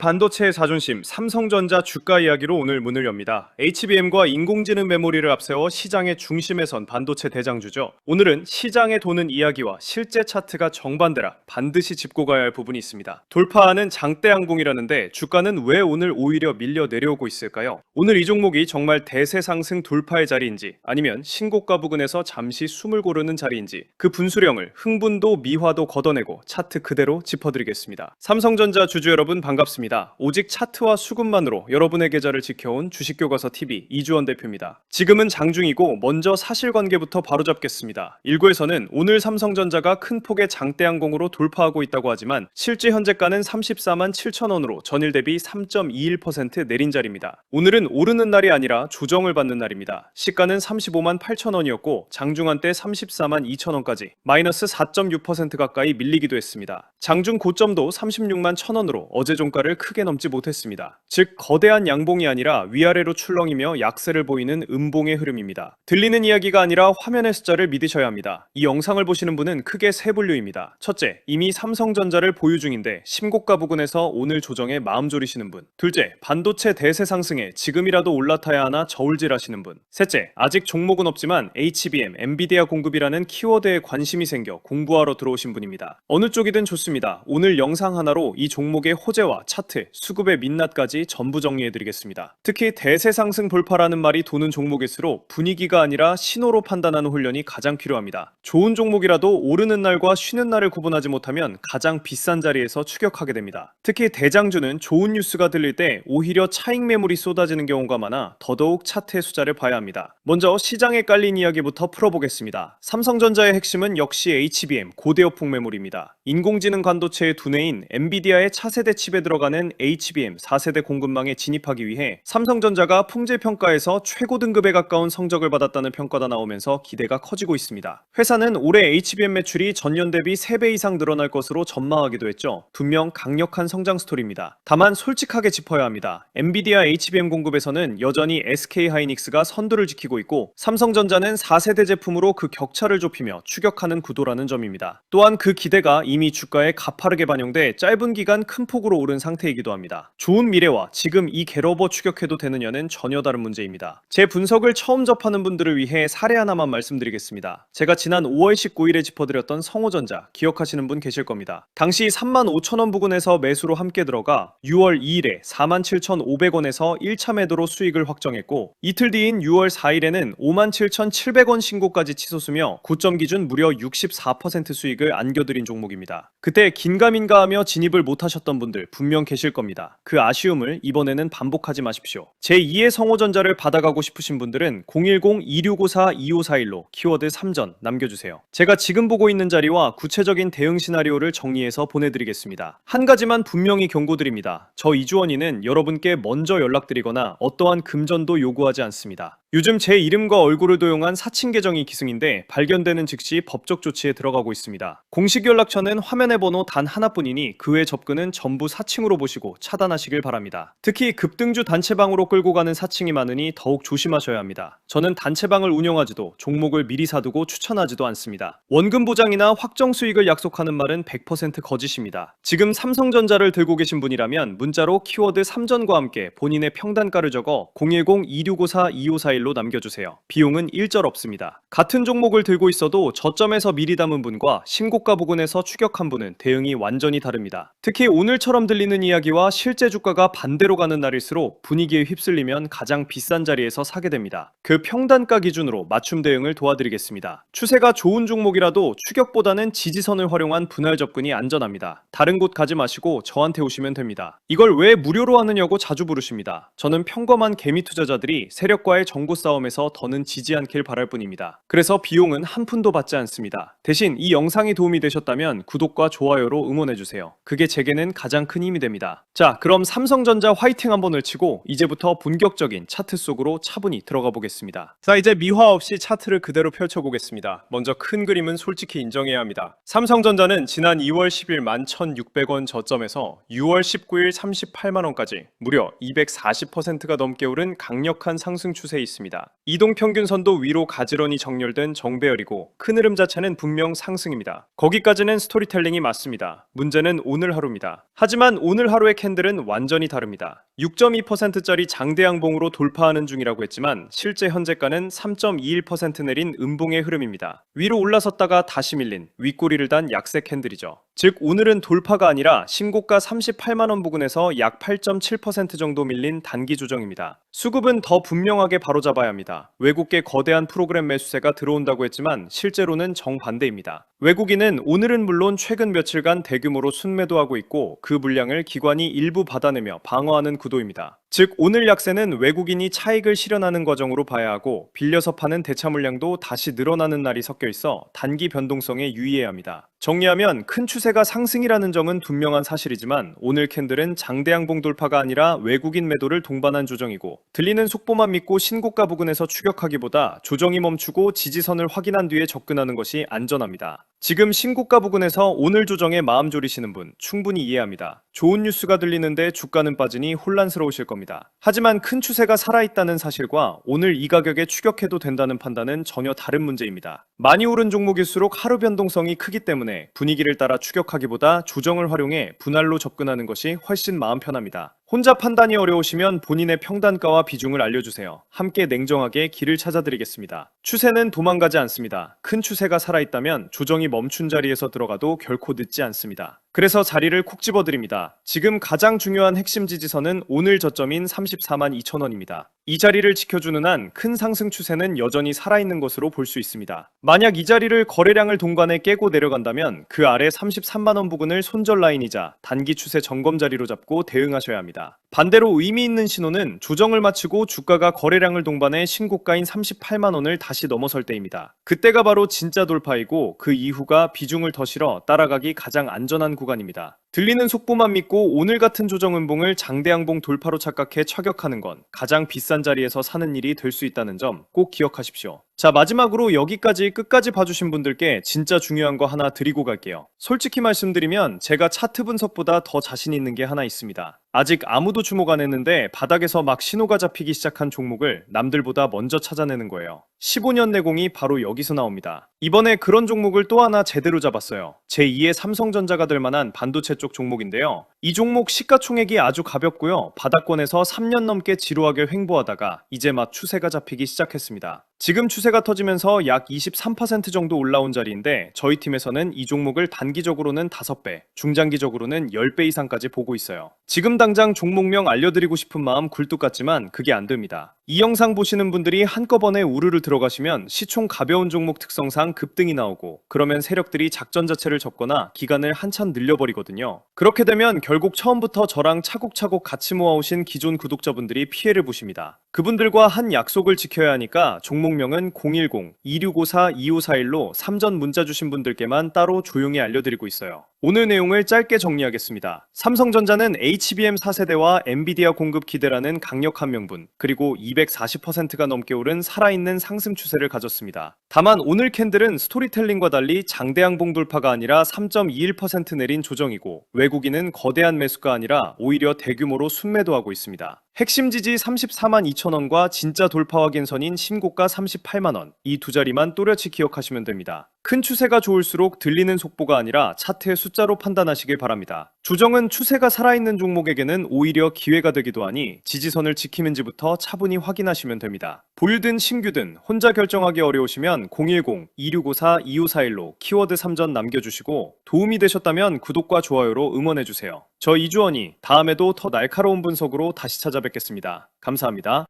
반도체의 자존심, 삼성전자 주가 이야기로 오늘 문을 엽니다. HBM과 인공지능 메모리를 앞세워 시장의 중심에 선 반도체 대장주죠. 오늘은 시장에 도는 이야기와 실제 차트가 정반대라 반드시 짚고 가야 할 부분이 있습니다. 돌파하는 장대양봉이라는데 주가는 왜 오늘 오히려 밀려 내려오고 있을까요? 오늘 이 종목이 정말 대세 상승 돌파의 자리인지 아니면 신고가 부근에서 잠시 숨을 고르는 자리인지 그 분수령을 흥분도 미화도 걷어내고 차트 그대로 짚어드리겠습니다. 삼성전자 주주 여러분 반갑습니다. 오직 차트와 수급만으로 여러분의 계좌를 지켜온 주식교과서TV 이주원 대표입니다. 지금은 장중이고 먼저 사실관계부터 바로잡겠습니다. 일부에서는 오늘 삼성전자가 큰 폭의 장대양봉으로 돌파하고 있다고 하지만 실제 현재가는 34만 7천 원으로 전일 대비 3.21% 내린 자리입니다. 오늘은 오르는 날이 아니라 조정을 받는 날입니다. 시가는 35만 8천 원이었고 장중한 때 34만 2천 원까지 마이너스 4.6% 가까이 밀리기도 했습니다. 장중 고점도 36만 1천 원으로 어제 종가를 크게 넘지 못했습니다. 즉 거대한 양봉이 아니라 위아래로 출렁이며 약세를 보이는 음봉의 흐름입니다. 들리는 이야기가 아니라 화면의 숫자를 믿으셔야 합니다. 이 영상을 보시는 분은 크게 세 분류입니다. 첫째, 이미 삼성전자를 보유 중인데 심고가 부근에서 오늘 조정에 마음 졸이시는 분. 둘째, 반도체 대세 상승에 지금이라도 올라타야 하나 저울질 하시는 분. 셋째, 아직 종목은 없지만 HBM, 엔비디아 공급이라는 키워드에 관심이 생겨 공부하러 들어오신 분입니다. 어느 쪽이든 좋습니다. 오늘 영상 하나로 이 종목의 호재와 차트, 수급의 민낯까지 전부 정리해드리겠습니다. 특히 대세 상승 돌파라는 말이 도는 종목일수록 분위기가 아니라 신호로 판단하는 훈련이 가장 필요합니다. 좋은 종목이라도 오르는 날과 쉬는 날을 구분하지 못하면 가장 비싼 자리에서 추격하게 됩니다. 특히 대장주는 좋은 뉴스가 들릴 때 오히려 차익 매물이 쏟아지는 경우가 많아 더더욱 차트의 숫자를 봐야 합니다. 먼저 시장에 깔린 이야기부터 풀어보겠습니다. 삼성전자의 핵심은 역시 HBM 고대역폭 매물입니다. 인공지능 반도체의 두뇌인 엔비디아의 차세대 칩에 들어가는 HBM 4세대 공급망에 진입하기 위해 삼성전자가 품질평가에서 최고 등급에 가까운 성적을 받았다는 평가가 나오면서 기대가 커지고 있습니다. 회사는 올해 HBM 매출이 전년 대비 3배 이상 늘어날 것으로 전망하기도 했죠. 분명 강력한 성장 스토리입니다. 다만 솔직하게 짚어야 합니다. 엔비디아 HBM 공급에서는 여전히 SK하이닉스가 선두를 지키고 있고 삼성전자는 4세대 제품으로 그 격차를 좁히며 추격하는 구도라는 점입니다. 또한 그 기대가 이미 주가에 가파르게 반영돼 짧은 기간 큰 폭으로 오른 상태이기도 합니다. 좋은 미래와 지금 이 갤러버 추격해도 되느냐는 전혀 다른 문제입니다. 제 분석을 처음 접하는 분들을 위해 사례 하나만 말씀드리겠습니다. 제가 지난 5월 19일에 짚어드렸던 성호전자 기억하시는 분 계실 겁니다. 당시 3만 5천 원 부근에서 매수로 함께 들어가 6월 2일에 4만 7,500원에서 1차 매도로 수익을 확정했고 이틀 뒤인 6월 4일에는 5만 7,700원 신고까지 치솟으며 고점 기준 무려 64% 수익을 안겨드린 종목입니다. 그때 긴가민가하며 진입을 못하셨던 분들 분명 계실 겁니다. 그 아쉬움을 이번에는 반복하지 마십시오. 제2의 성호전자를 받아가고 싶으신 분들은 010-2654-2541로 키워드 3전 남겨주세요. 제가 지금 보고 있는 자리와 구체적인 대응 시나리오를 정리해서 보내드리겠습니다. 한 가지만 분명히 경고드립니다. 저 이주원이는 여러분께 먼저 연락드리거나 어떠한 금전도 요구하지 않습니다. 요즘 제 이름과 얼굴을 도용한 사칭 계정이 기승인데 발견되는 즉시 법적 조치에 들어가고 있습니다. 공식 연락처는 화면의 번호 단 하나뿐이니 그 외 접근은 전부 사칭으로 보시고 차단하시길 바랍니다. 특히 급등주 단체방으로 끌고 가는 사칭이 많으니 더욱 조심하셔야 합니다. 저는 단체방을 운영하지도 종목을 미리 사두고 추천하지도 않습니다. 원금 보장이나 확정 수익을 약속하는 말은 100% 거짓입니다. 지금 삼성전자를 들고 계신 분이라면 문자로 키워드 3전과 함께 본인의 평단가를 적어 010-2654-2541로 남겨주세요. 비용은 일절 없습니다. 같은 종목을 들고 있어도 저점에서 미리 담은 분과 신고가 부근에서 추격한 분은 대응이 완전히 다릅니다. 특히 오늘처럼 들리는 이야기와 실제 주가가 반대로 가는 날일수록 분위기에 휩쓸리면 가장 비싼 자리에서 사게 됩니다. 그 평단가 기준으로 맞춤 대응을 도와드리겠습니다. 추세가 좋은 종목이라도 추격보다는 지지선을 활용한 분할 접근이 안전합니다. 다른 곳 가지 마시고 저한테 오시면 됩니다. 이걸 왜 무료로 하느냐고 자주 부르십니다. 저는 평범한 개미 투자자들이 세력과의 정보 싸움에서 더는 지지 않길 바랄 뿐입니다. 그래서 비용은 한 푼도 받지 않습니다. 대신 이 영상이 도움이 되셨다면 구독과 좋아요로 응원해주세요. 그게 제게는 가장 큰 힘이 됩니다. 자, 그럼 삼성전자 화이팅 한번 외치고 이제부터 본격적인 차트 속으로 차분히 들어가 보겠습니다. 자, 이제 미화 없이 차트를 그대로 펼쳐보겠습니다. 먼저 큰 그림은 솔직히 인정해야 합니다. 삼성전자는 지난 2월 10일 11,600원 저점에서 6월 19일 38만원까지 무려 240%가 넘게 오른 강력한 상승 추세에 있습니다. 있습니다. 이동평균선도 위로 가지런히 정렬된 정배열이고 큰 흐름 자체는 분명 상승입니다. 거기까지는 스토리텔링이 맞습니다. 문제는 오늘 하루입니다. 하지만 오늘 하루의 캔들은 완전히 다릅니다. 6.2%짜리 장대양봉으로 돌파하는 중이라고 했지만 실제 현재가는 3.21% 내린 음봉의 흐름입니다. 위로 올라섰다가 다시 밀린 윗꼬리를 단 약세 캔들이죠. 즉 오늘은 돌파가 아니라 신고가 38만원 부근에서 약 8.7% 정도 밀린 단기 조정입니다. 수급은 더 분명하게 바로잡아야 합니다. 외국계 거대한 프로그램 매수세가 들어온다고 했지만 실제로는 정반대입니다. 외국인은 오늘은 물론 최근 며칠간 대규모로 순매도하고 있고 그 물량을 기관이 일부 받아내며 방어하는 구도입니다. 즉 오늘 약세는 외국인이 차익을 실현하는 과정으로 봐야 하고 빌려서 파는 대차 물량도 다시 늘어나는 날이 섞여 있어 단기 변동성에 유의해야 합니다. 정리하면 큰 추세가 상승이라는 점은 분명한 사실이지만 오늘 캔들은 장대양봉 돌파가 아니라 외국인 매도를 동반한 조정이고 들리는 속보만 믿고 신고가 부근에서 추격하기보다 조정이 멈추고 지지선을 확인한 뒤에 접근하는 것이 안전합니다. 지금 신고가 부근에서 오늘 조정에 마음 졸이시는 분 충분히 이해합니다. 좋은 뉴스가 들리는데 주가는 빠지니 혼란스러우실 겁니다. 하지만 큰 추세가 살아있다는 사실과 오늘 이 가격에 추격해도 된다는 판단은 전혀 다른 문제입니다. 많이 오른 종목일수록 하루 변동성이 크기 때문에 분위기를 따라 추격하기보다 조정을 활용해 분할로 접근하는 것이 훨씬 마음 편합니다. 혼자 판단이 어려우시면 본인의 평단가와 비중을 알려주세요. 함께 냉정하게 길을 찾아드리겠습니다. 추세는 도망가지 않습니다. 큰 추세가 살아있다면 조정이 멈춘 자리에서 들어가도 결코 늦지 않습니다. 그래서 자리를 콕 집어드립니다. 지금 가장 중요한 핵심 지지선은 오늘 저점인 34만 2천원입니다. 이 자리를 지켜주는 한 큰 상승 추세는 여전히 살아있는 것으로 볼 수 있습니다. 만약 이 자리를 거래량을 동반해 깨고 내려간다면 그 아래 33만원 부근을 손절 라인이자 단기 추세 점검 자리로 잡고 대응하셔야 합니다. 반대로 의미 있는 신호는 조정을 마치고 주가가 거래량을 동반해 신고가인 38만원을 다시 넘어설 때입니다. 그때가 바로 진짜 돌파이고 그 이후가 비중을 더 실어 따라가기 가장 안전한 구간입니다. 들리는 속보만 믿고 오늘 같은 조정 음봉을 장대양봉 돌파로 착각해 착격하는 건 가장 비싼 자리에서 사는 일이 될 수 있다는 점 꼭 기억하십시오. 자, 마지막으로 여기까지 끝까지 봐주신 분들께 진짜 중요한 거 하나 드리고 갈게요. 솔직히 말씀드리면 제가 차트 분석보다 더 자신 있는 게 하나 있습니다. 아직 아무도 주목 안 했는데 바닥에서 막 신호가 잡히기 시작한 종목을 남들보다 먼저 찾아내는 거예요. 15년 내공이 바로 여기서 나옵니다. 이번에 그런 종목을 또 하나 제대로 잡았어요. 제2의 삼성전자가 될 만한 반도체 쪽 종목인데요. 이 종목 시가총액이 아주 가볍고요. 바닥권에서 3년 넘게 지루하게 횡보하다가 이제 막 추세가 잡히기 시작했습니다. 지금 추세가 터지면서 약 23% 정도 올라온 자리인데 저희 팀에서는 이 종목을 단기적으로는 5배, 중장기적으로는 10배 이상까지 보고 있어요. 지금 당장 종목명 알려드리고 싶은 마음 굴뚝 같지만 그게 안 됩니다. 이 영상 보시는 분들이 한꺼번에 우르르 들어가시면 시총 가벼운 종목 특성상 급등이 나오고 그러면 세력들이 작전 자체를 접거나 기간을 한참 늘려버리거든요. 그렇게 되면 결국 처음부터 저랑 차곡차곡 같이 모아오신 기존 구독자분들이 피해를 보십니다. 그분들과 한 약속을 지켜야 하니까 종목명은 010-2654-2541로 3전 문자 주신 분들께만 따로 조용히 알려드리고 있어요. 오늘 내용을 짧게 정리하겠습니다. 삼성전자는 HBM 4세대와 엔비디아 공급 기대라는 강력한 명분, 그리고 240%가 넘게 오른 살아있는 상승 추세를 가졌습니다. 다만 오늘 캔들은 스토리텔링과 달리 장대양봉 돌파가 아니라 3.21% 내린 조정이고 외국인은 거대한 매수가 아니라 오히려 대규모로 순매도하고 있습니다. 핵심 지지 34만 2천원과 진짜 돌파 확인선인 신고가 38만원, 이 두 자리만 또렷이 기억하시면 됩니다. 큰 추세가 좋을수록 들리는 속보가 아니라 차트의 숫자로 판단하시길 바랍니다. 조정은 추세가 살아있는 종목에게는 오히려 기회가 되기도 하니 지지선을 지키는지부터 차분히 확인하시면 됩니다. 보유든 신규든 혼자 결정하기 어려우시면 010-2654-2541로 키워드 3전 남겨주시고 도움이 되셨다면 구독과 좋아요로 응원해주세요. 저 이주원이 다음에도 더 날카로운 분석으로 다시 찾아뵙겠습니다. 감사합니다.